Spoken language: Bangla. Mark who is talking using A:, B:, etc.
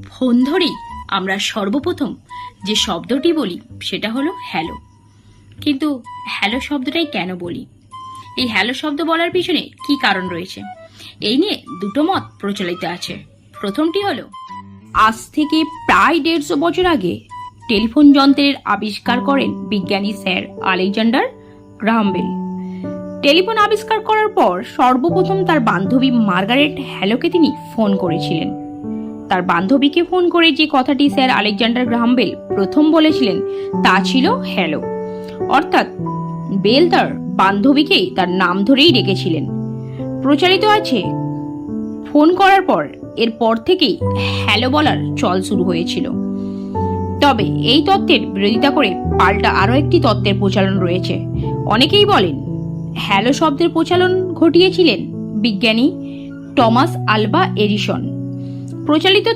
A: ফোন ধরেই আমরা সর্বপ্রথম যে শব্দটি বলি সেটা হলো হ্যালো। কিন্তু হ্যালো শব্দটাই কেন বলি, এই হ্যালো শব্দ বলার পিছনে কি কারণ রয়েছে, এই নিয়ে দুটো মত প্রচলিত আছে। প্রথমটি হলো, আজ থেকে প্রায় 150 বছর আগে টেলিফোন যন্ত্রের আবিষ্কার করেন বিজ্ঞানী sir Alexander Graham Bell. Telephone আবিষ্কার করার পর সর্বপ্রথম তার বান্ধবী মার্গারেট হ্যালোকে তিনি ফোন করেছিলেন। তার বান্ধবীকে ফোন করে যে কথাটি স্যার আলেকজান্ডার গ্রাহাম বেল প্রথম বলেছিলেন তা ছিল হ্যালো, অর্থাৎ বেল তার বান্ধবীকেই তার নাম ধরেই ডেকেছিলেন। প্রচারিত আছে ফোন করার পর এরপর থেকেই হ্যালো বলার চল শুরু হয়েছিল। তবে এই তত্ত্বের বিরোধিতা করে পাল্টা আরো একটি তত্ত্বের প্রচলন রয়েছে। অনেকেই বলেন হ্যালো শব্দের প্রচলন ঘটিয়েছিলেন বিজ্ঞানী টমাস আলভা এডিসন। প্রচলিত